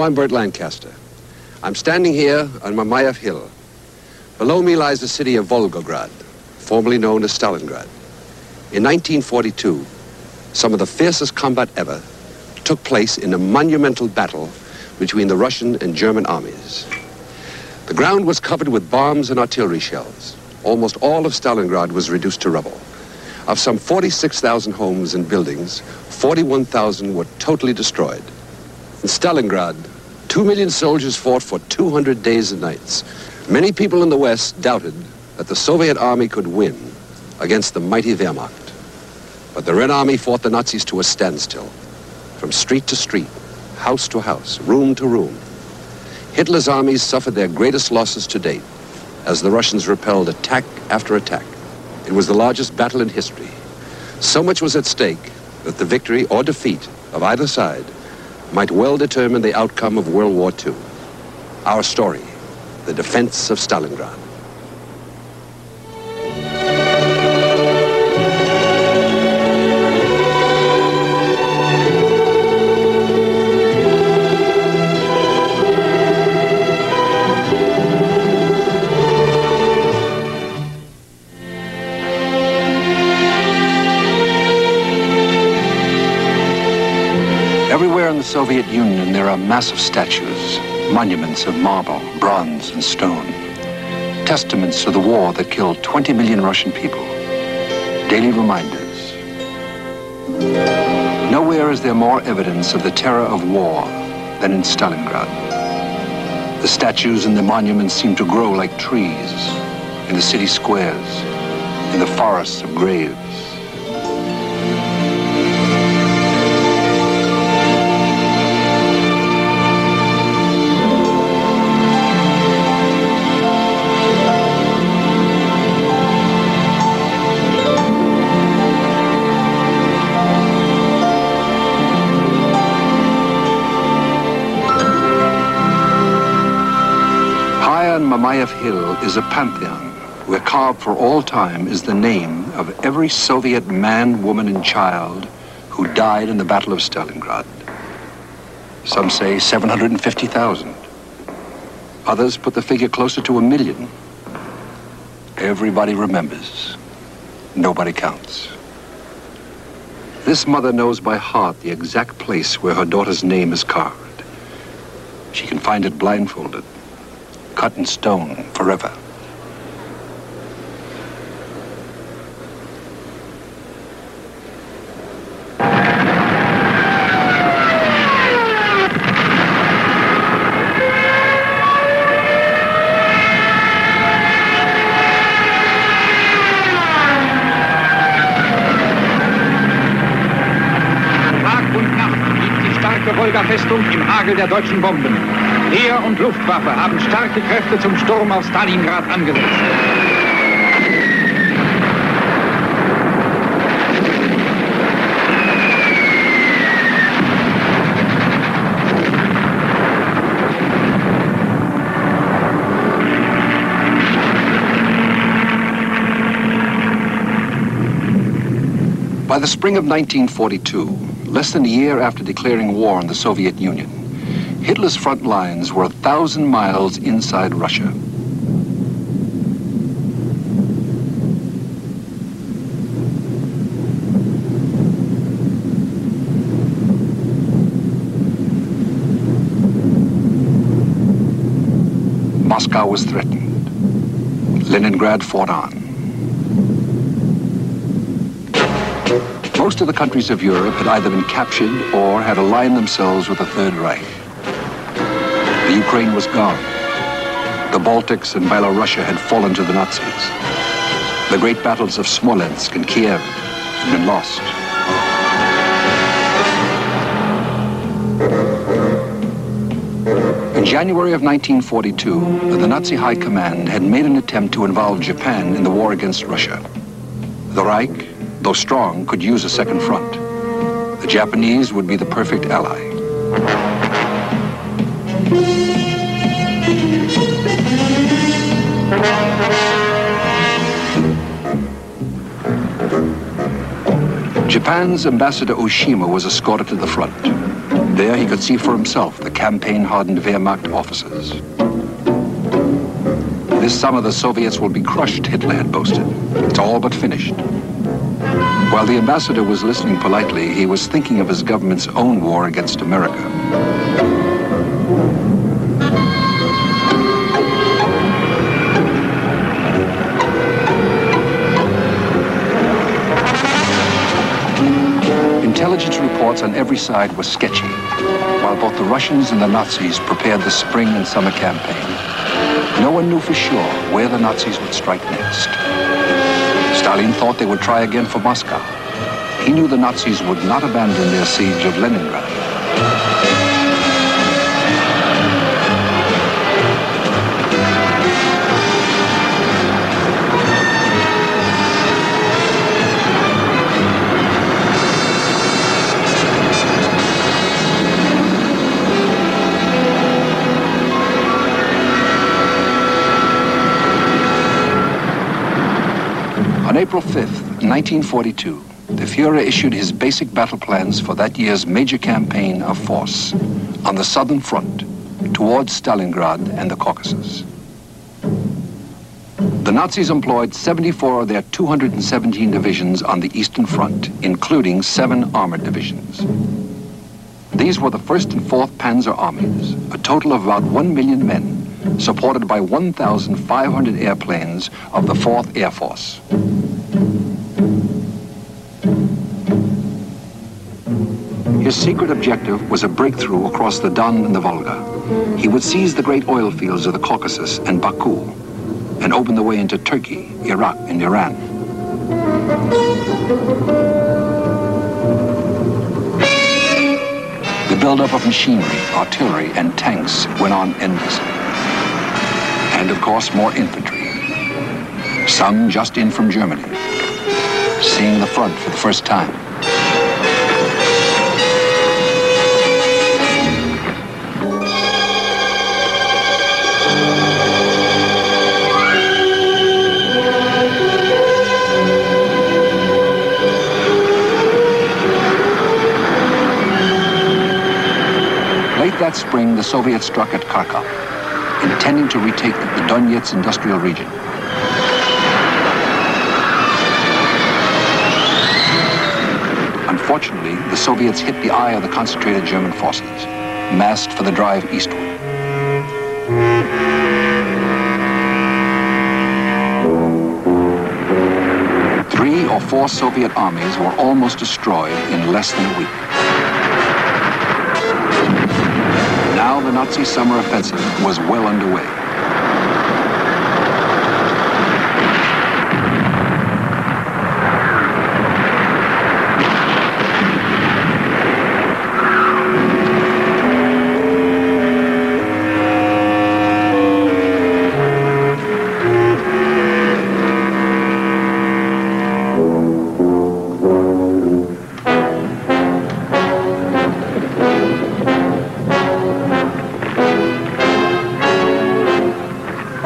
I'm Burt Lancaster. I'm standing here on Mamayev Hill. Below me lies the city of Volgograd, formerly known as Stalingrad. In 1942, some of the fiercest combat ever took place in a monumental battle between the Russian and German armies. The ground was covered with bombs and artillery shells. Almost all of Stalingrad was reduced to rubble. Of some 46,000 homes and buildings, 41,000 were totally destroyed. In Stalingrad, 2 million soldiers fought for 200 days and nights. Many people in the West doubted that the Soviet army could win against the mighty Wehrmacht. But the Red Army fought the Nazis to a standstill, from street to street, house to house, room to room. Hitler's armies suffered their greatest losses to date as the Russians repelled attack after attack. It was the largest battle in history. So much was at stake that the victory or defeat of either side might well determine the outcome of World War II. Our story, the defense of Stalingrad. Everywhere in the Soviet Union, there are massive statues, monuments of marble, bronze, and stone, testaments to the war that killed 20 million Russian people, daily reminders. Nowhere is there more evidence of the terror of war than in Stalingrad. The statues and the monuments seem to grow like trees in the city squares, in the forests of graves. Mamayev Hill is a pantheon where carved for all time is the name of every Soviet man, woman, and child who died in the Battle of Stalingrad. Some say 750,000. Others put the figure closer to 1 million. Everybody remembers. Nobody counts. This mother knows by heart the exact place where her daughter's name is carved. She can find it blindfolded, cut in stone forever. Tag und Nacht liegt die starke Wolga-Festung im Hagel der deutschen Bomben. Heer und Luftwaffe haben starke Kräfte zum Sturm auf Stalingrad angesetzt. By the spring of 1942, less than a year after declaring war on the Soviet Union, Hitler's front lines were 1,000 miles inside Russia. Moscow was threatened. Leningrad fought on. Most of the countries of Europe had either been captured or had aligned themselves with the Third Reich. The Ukraine was gone. The Baltics and Belarusia had fallen to the Nazis. The great battles of Smolensk and Kiev had been lost. In January of 1942, the Nazi High Command had made an attempt to involve Japan in the war against Russia. The Reich, though strong, could use a second front. The Japanese would be the perfect ally. Japan's ambassador Oshima was escorted to the front. There he could see for himself the campaign-hardened Wehrmacht officers. This summer the Soviets will be crushed, Hitler had boasted. It's all but finished. While the ambassador was listening politely, he was thinking of his government's own war against America. Intelligence reports on every side were sketchy, while both the Russians and the Nazis prepared the spring and summer campaign. No one knew for sure where the Nazis would strike next. Stalin thought they would try again for Moscow. He knew the Nazis would not abandon their siege of Leningrad. On April 5th, 1942, the Führer issued his basic battle plans for that year's major campaign of force on the southern front towards Stalingrad and the Caucasus. The Nazis employed 74 of their 217 divisions on the eastern front, including 7 armored divisions. These were the 1st and 4th Panzer Armies, a total of about 1 million men, supported by 1,500 airplanes of the 4th Air Force. His secret objective was a breakthrough across the Don and the Volga. He would seize the great oil fields of the Caucasus and Baku and open the way into Turkey, Iraq, and Iran. The buildup of machinery, artillery, and tanks went on endlessly. And of course, more infantry. Some just in from Germany, seeing the front for the first time. Late that spring, the Soviets struck at Kharkov, intending to retake the Donetsk industrial region. Unfortunately, the Soviets hit the eye of the concentrated German forces, massed for the drive eastward. Three or four Soviet armies were almost destroyed in less than a week. Now the Nazi summer offensive was well underway.